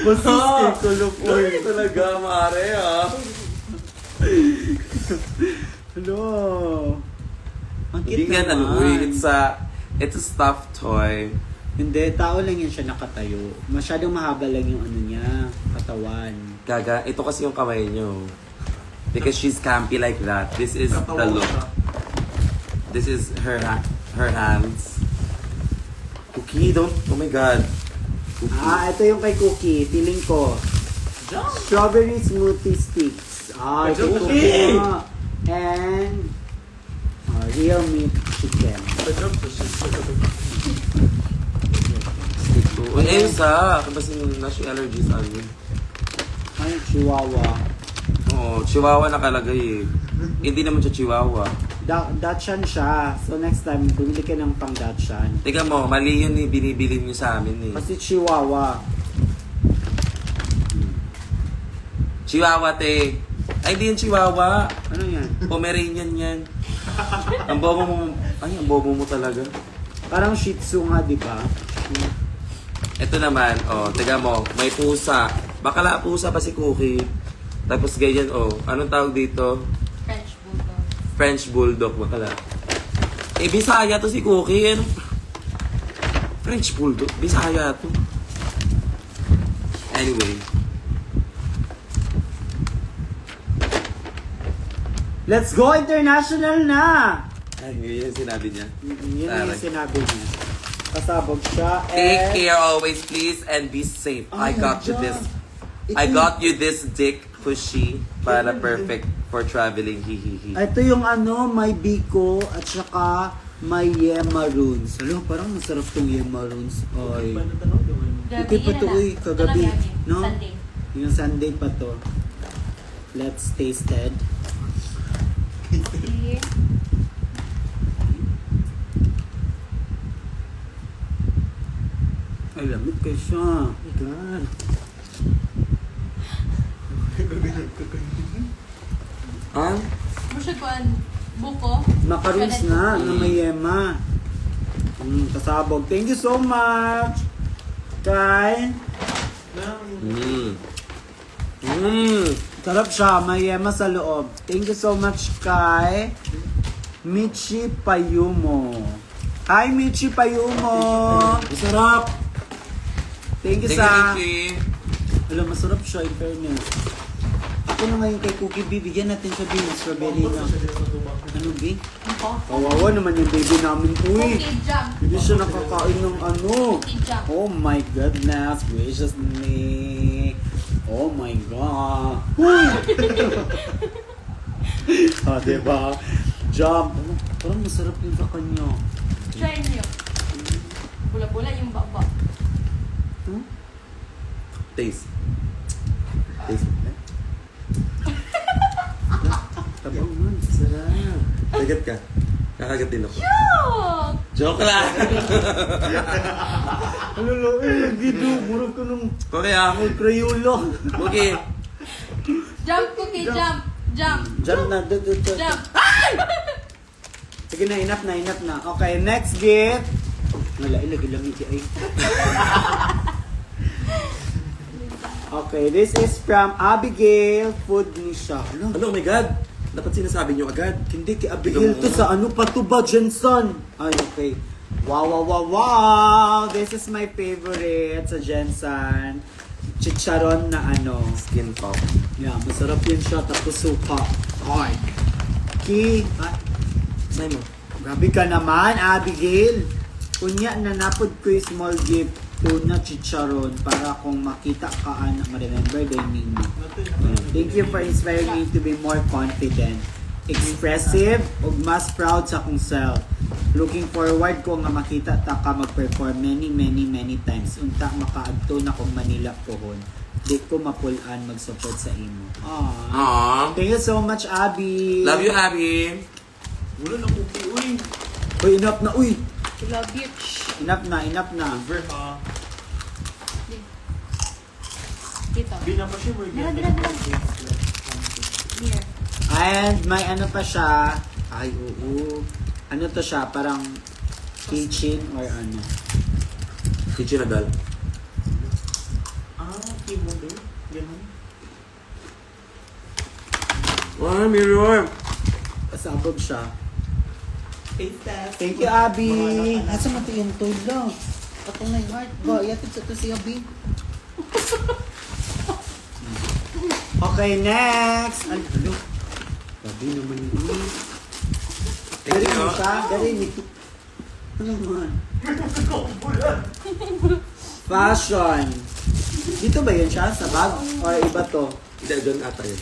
Masistik ko lang po. Ay, talaga, maare ah. Hello. Ang cute Hindi nga naman. uy, it's a stuffed toy. Hindi, tao lang yan siya nakatayo. Masyadong mahaba lang yung niya, katawan. Gaga, ito kasi yung kamay niyo. Because she's campy like that. This is the look. This is her hands. Cookie, don't, oh my god. Cookie. Ito yung kay Cookie. Feeling ko. Strawberry smoothie sticks. Ito Cookie! ko. And real meat chicken. Stick to. Uy, Elsa! Kasi nasi allergies sa akin. Ay, chihuahua. Oo, chihuahua nakalagay eh. Hindi naman siya chihuahua. Dachshund siya. So next time, bumili ka ng pang Dachshund. Teka mo, mali yun eh, binibili niyo sa amin eh. Kasi chihuahua. Chihuahua, te. Ay, di yung chihuahua. Ano yan? Pomeranian yan. Ang bobo mo, ay, ang bobo mo talaga. Parang shih tzu nga, di ba? Ito naman, oh, tiga mo, may pusa. Bakala pusa pa si Cookie. Tapos ganyan, oh, anong tawag dito? French bulldog. French Bulldog, bakala. Eh, Bisaya to si Cookie. Ano? French Bulldog. Bisaya to. Anyway. Let's go international na! Ay, yun yung sinabi niya. Yun yung sinabi niya. Pasabog siya. Take and- care always, please, and be safe. I Oh, got you yeah. this. I got you this dick pushy para perfect for traveling. Hihihi. Ito yung ano, may biko at saka may maroons. Alam, parang masarap tong maroons. Ay. Okay pa to, uy, kagabi. No? Sunday. Yung Sunday pa to. Let's taste it. Okay. Ay, lamig kayo siya. Oh my God. Ah? Musya ko ang buko. Macaroons na may yema. Kasabog. Thank you so much. Kay. Sarap siya. May yema sa loob. Thank you so much kay Michi Payumo. Hi Michi Payumo. Masarap. Thank you sa... Alam, masarap siya in fairness. Ako na ngayon kay Cookie B. Bigyan natin siya B. Strawberry na. Ano B? Buko. Kawawa naman yung baby namin. Uy! Okay, jam. Hindi siya nakakain ng ano. Okay, jam. Oh my goodness, gracious me. Oh my God. Uy! Ah, diba? Jump. Ano, parang masarap yun sa kanya. Try niyo. Bula-bula yung baba. Hmm? Taste. Taste. Tabang man, sarap. Kagat ka. Kakagat din ako. Cute! Joke lang! Ano lo, nag-video. Murag ko nung Korea. Crayola. Okay. Jump, Cookie, jump. Jump. Jump na. Jump. Sige na, enough na. Okay, next gift. Wala, ilagay lang yung ay. Okay, this is from Abigail Food ni siya. Ano? Ano, oh my God? Dapat sinasabi niyo agad. Hindi kay Abigail to sa ano pa to ba, Jensen? Ay, okay. Wow. This is my favorite sa Jensen. Chicharon na ano. Skin pop. Yeah, masarap yun siya. Tapos suka. Ay. Say mo. Grabe ka naman, Abigail. Kunya na napod ko yung small gift tuna chicharon para kung makita ka na ma-remember the name mo. Thank you for inspiring me to be more confident, expressive, ug mas proud sa akong self. Looking forward ko nga makita ta ka mag-perform many times. Unta makaadto na kong Manila pohon. Di ko mapulaan mag-support sa imo. Aww. Aww. Thank you so much, Abby. Love you, Abby. Wala na cookie, uy. Uy, enough na, uy. Love you. Enough na. Over ha. Dito. Bina pa siya, we're Dira. Here. And may ano pa siya. Ay, oo. Ano to siya? Parang kitchen or ano. Kitchen agal. Keyboard eh. Ganun. Wow, mirror. Pasabog siya. Taste test. Thank you, Abby. Nasa mati yung tulong. Atong na yung heart ba? Yatid sa to si Abby. Okay, next. Ano? Abby naman yun. Thank Galing you. mo siya? Galing mo. Ano naman? Fashion. Dito ba yun siya? Sa bag? Or iba to? Hindi, doon ata yun.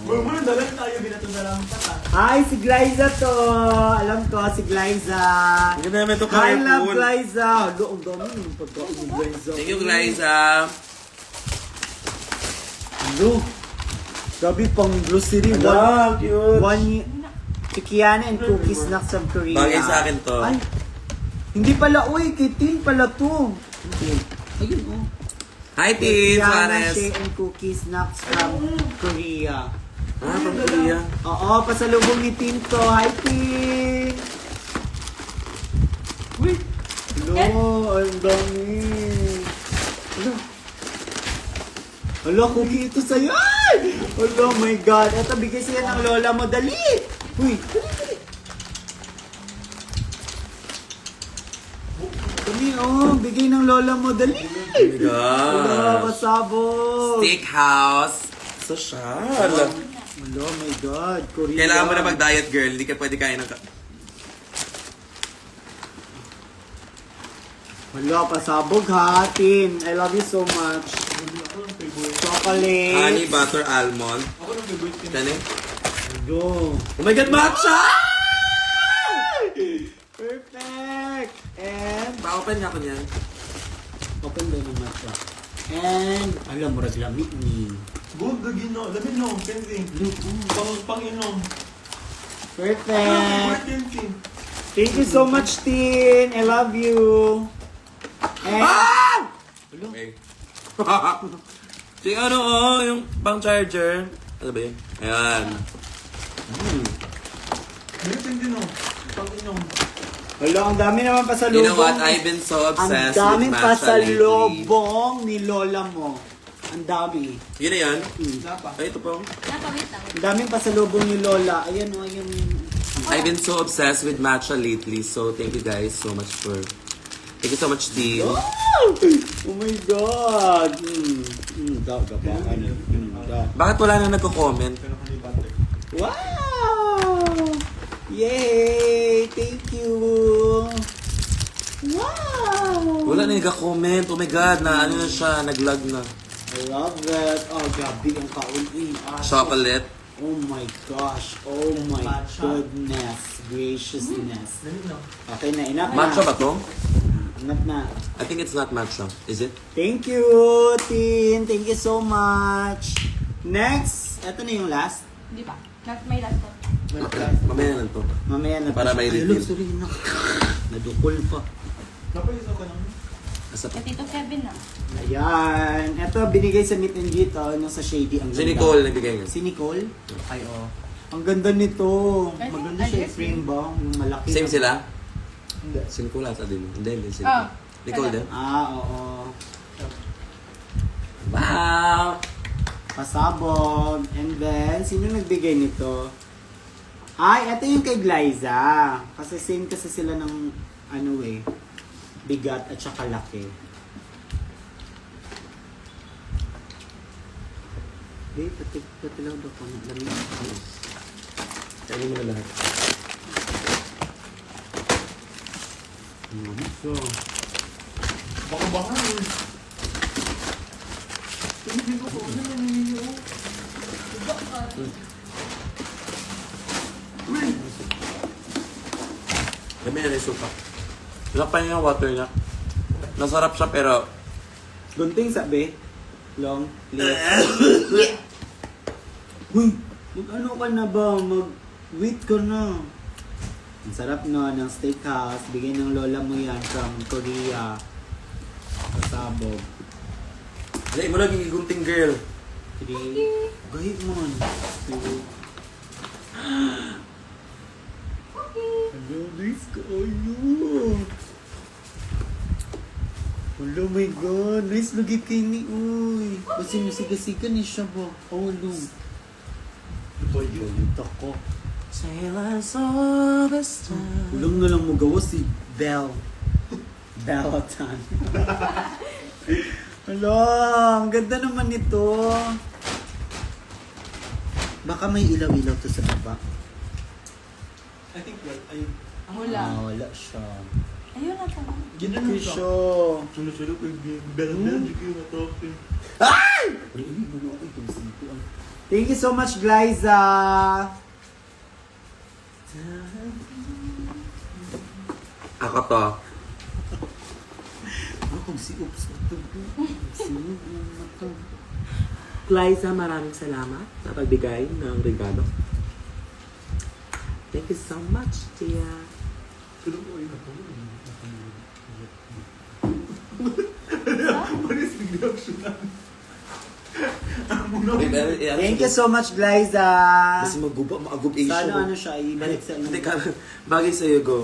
Muna, dalan tayo, binato na lang pa. Hi, si Glyza to! Alam ko, si Glyza. Hindi naman ito Hi, love colorful. Glyza. Halo, ang dami yung pagkain ni Glyza. Thank you, Glyza. Halo. Grabe pang grocery. Hello, cute. One si Kiana and Cookie Snacks of Korea. Bagay sa akin to. Ay, hindi pala, uy, kay Tin pala to. Okay. Ayun, oh. Hi, Tin Kiana, Suarez. Shay, and Cookie Snacks from Korea. Ah, from Korea. Oo, pasalubong ni Tin to. Hi, Tin! Uy! Hello, ang dami. Hello. Hello, Cookie, ito sa'yo. Ay! Hello, my God. Ito, bigay sa'yo ng lola mo. Dali! Uy, dali. Dali, oh. Bigay ng lola mo. Dali. Wala, Gosh. pasabog. Steakhouse. Social. Hello, my God. Korean. Kailangan mo na mag-diet, girl. Hindi ka pwede kain ng... Wala, pasabog ha, Tin. I love you so much. Ako ng favorite. Chocolate. Honey butter almond. Ako ng favorite kin. Kani? Hello. Oh my God, matcha! Perfect. And, Pa-open nga ako niyan. open ba yung matcha? And, alam mo, raglamit ni. Good, lagin no. Lamin no, Kenzie. Pang-inom. Ako ng Perfect. favorite, Kenzie. Thank you so much, Tin. I love you. And, Okay. Yung ano, oh, yung pang-charger. Ano ba yun? Ayan. Meron Kenzie no. Pang-inom. hello, ang dami naman pasalubong. You know what? I've been so Ang obsessed daming with matcha lately. pasalubong ni lola mo. Ang dami. Yun na yan? Wala pa. Ay, ito po. Nakawit lang. Ang daming pasalubong ni lola. Ayan o, yung... I've been so obsessed with matcha lately. So, thank you guys so much for... Thank you so much, Steve. Oh my God! Gabakan. Bakit wala na nagko-comment? Pero honey butter. Wow! Yay! Thank you! Wow! Wala na nagko-comment. Oh my God, na ano na siya, nag-lag na. I love it. Oh, gabi ang kaun. Chocolate. Oh my gosh. Oh my Matcha. goodness. Graciousness. Dali no. Okay na, enough na. Matcha ba to? Enough na. I think it's not matcha. Is it? Thank you, Tin. Thank you so much. Next, eto na yung last. Di ba? May last one. Mamaya na to. Mamaya na. Para may Ay, review. look, sorry na. Nadukol pa. Napalisaw ka naman. Asa pa? Kay Tito Kevin na. Ayan. Eto, binigay sa meet and greet. Ano sa Shady. Ang Si ganda. Nicole nagbigay niya. Si Nicole? Ay, oh. Ang ganda nito. I think- Maganda I siya guess frame ba? Yung malaki. Same na- sila? Hindi. Si Nicole ata din. Hindi si Ah. Nicole din. Ah, oo. Wow! Pasabog. And then, sino nagbigay nito? Ay, ito yung kay Glyza. Kasi same kasi sila ng, ano eh, bigat at saka laki. Babe, patilaw daw ko ng lamig. Kainin mo na lahat. So, Baka. Tumigil ko. Ano na naniniyo? Kami na yung suka. Lapan yung water niya. Nasarap siya pero gunting sabi. Long, please. Uy, mag-ano ka na ba? Mag-wait ka na. Ang sarap no, ng steakhouse. Bigay ng lola mo yan from Korea. Pasabog. Dali mo lagi gunting girl. 3. Gahit mo. 2. Hello, nice ka. Ayun. Hello, my God. Nice lagi kay ni. Uy. Kasi musiga-siga ni siya ba? Oh, no. Ulit ako. Sailors of the star. Ulang na lang mo gawa si Belle. Bellatan. Hello, ang ganda naman nito. Baka may ilaw-ilaw to sa baba. I think well, ayun. Wala. Ah, wala siya. Ayun na tama. Ganun Okay siya. siya. Sulo-sulo ko yung bell-bell. Di ko na to. Thank you so much, Glyza. Ako to. Ako si Oops. Liza, maraming salamat sa pagbigay ng regalo. Thank you so much, Tia. Sulo ko yun ako. What is the reaction namin? Thank you so much, Glyza. Kasi mag-agub issue. Sana ano siya, ibalik sa Hindi ka, bagay sa'yo, go.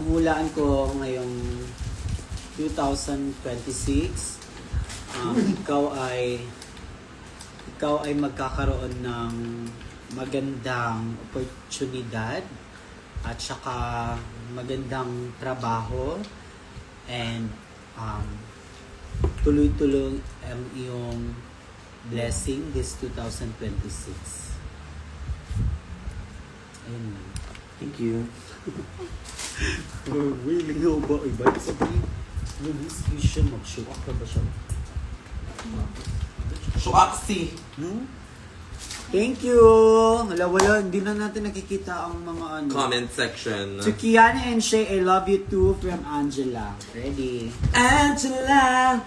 Hulaan ko ngayong 2026. Ikaw ay magkakaroon ng magandang oportunidad at saka magandang trabaho and tuloy-tuloy ang iyong blessing this 2026. Ayun lang. Thank you. Willing na ba? Iba sabihin. Nag-miss siya. Mag-show up na ba siya? Shuaksi. No? Thank you! Wala, hindi na natin nakikita ang mga ano. Comment section. To Kiana and Shay, I love you too from Angela. Ready? Angela!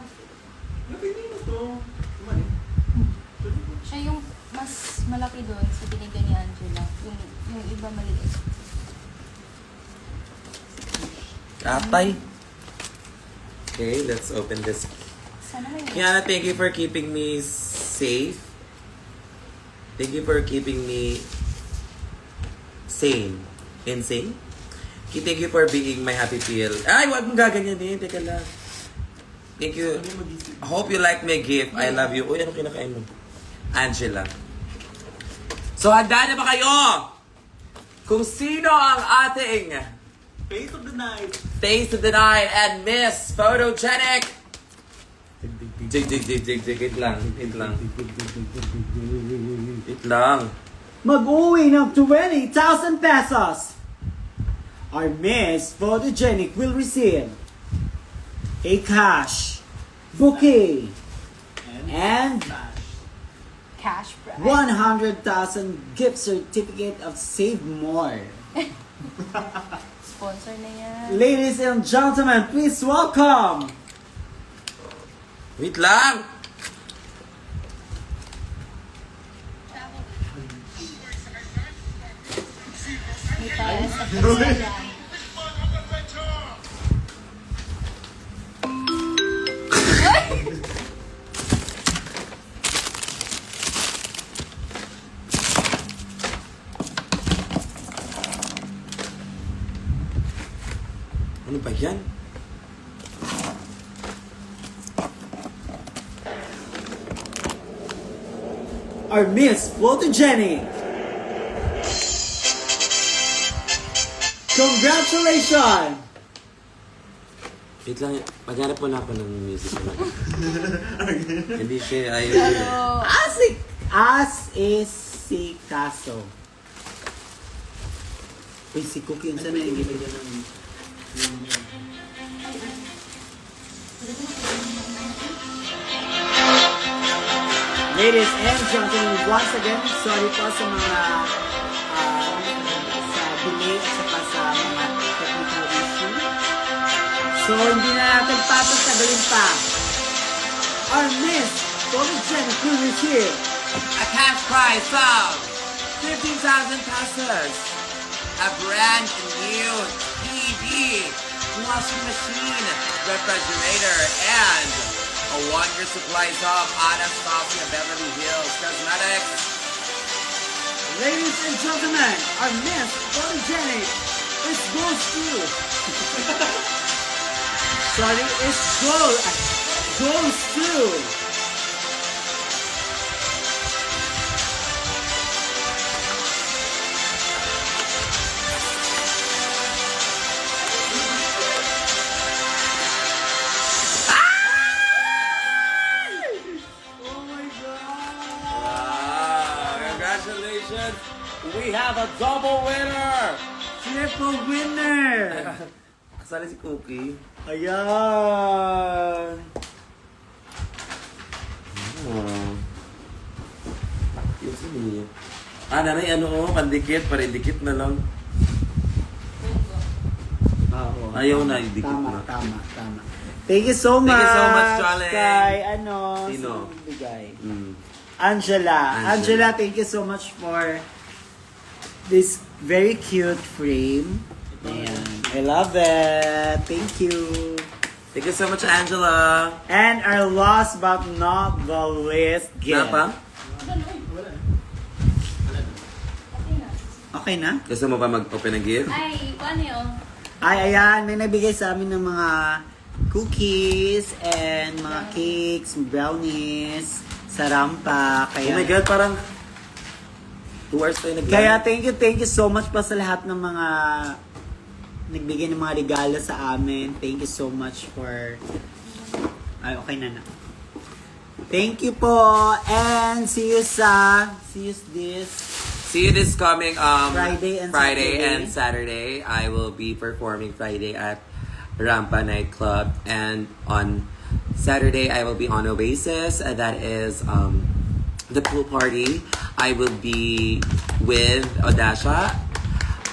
Napili mo to. Kumali. Siya yung mas malaki doon sa binigay ni Angela. Yung iba maliit. Atay. Okay, let's open this. Sana may Kiana, thank you for keeping me safe. Thank you for keeping me sane. Insane? Thank you for being my happy pill. Ay, wag mong gaganyanin. Teka lang. Thank you. I hope you like my gift. I love you. Uy, ano kinakain mo? Angela. So, handa na ba kayo? Kung sino ang ating Face of the night. Face of the Night and Miss Photogenic. Dig. Wait lang. Wait lang. Mag-uwi ng 20,000 pesos! Our Miss Photogenic will receive a cash, bouquet, and cash prize. 100,000 gift certificate of Save More. Sponsor na yan. Ladies and gentlemen, please welcome Wait lang. May pares at kasaya. Ano ba yan? our Miss Photogenic. Congratulations! Wait lang, maghanap po na ako ng music na. Hindi siya ay... Pero, As is si Kaso. Uy, si Cookie, saan na hindi ba dyan ang... Ladies and gentlemen, once again, sorry po sa mga sa delay at saka sa mga technical issue. So, hindi na natin papatagalin pa. Our Miss Photogenic will receive A cash prize of 15,000 pesos. A brand new TV, washing machine, refrigerator, and a one-year supply of Anastasia Beverly Hills Cosmetics. Ladies and gentlemen, our Miss Photogenic is goes to... Sorry, it's goes to... Oh my God! Wow, congratulations! We have a double winner! Triple winner! Kasali si Cookie. Ayan! Oh. Yung sino yun? Nanay, ano pandikit, para idikit na lang. Oo. Ayaw na, idikit Tama, na. tama. Thank you so much! Thank you so much, Charlie. Kay, Sino? sino bigay? Mm. Angela. Angela. Angela, thank you so much for this very cute frame. Ayan. I love it. Thank you. Thank you so much, Angela. And our last but not the least gift. Napa? okay na. Okay na? Gusto mo pa mag-open ng gift? Ay, paano yun? Ay, ayan. May nabigay sa amin ng mga cookies and mga cakes, brownies, sa rampa. Oh Kaya, my God, parang... 2 hours tayo nag-live. Kaya thank you so much pa sa lahat ng mga nagbigay ng mga regalo sa amin. Thank you so much for... Ay, okay na na. Thank you po. And see you this coming Friday and Saturday. I will be performing Friday at Rampa Nightclub, and on Saturday I will be on Oasis. That is the pool party. I will be with Odasha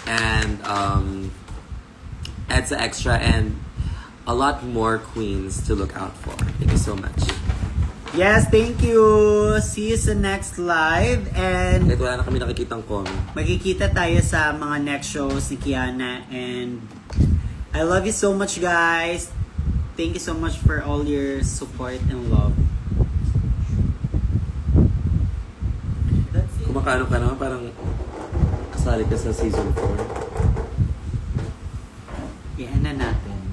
and Edsa Extra and a lot more queens to look out for. Thank you so much. Yes, thank you. See you sa next live. And Kahit wala na kami nakikitang comment. magkikita tayo sa mga next shows ni Kiana. And I love you so much, guys. Thank you so much for all your support and love. That's it. Kumakaano ka na, parang kasali ka sa season 4. Yan na natin.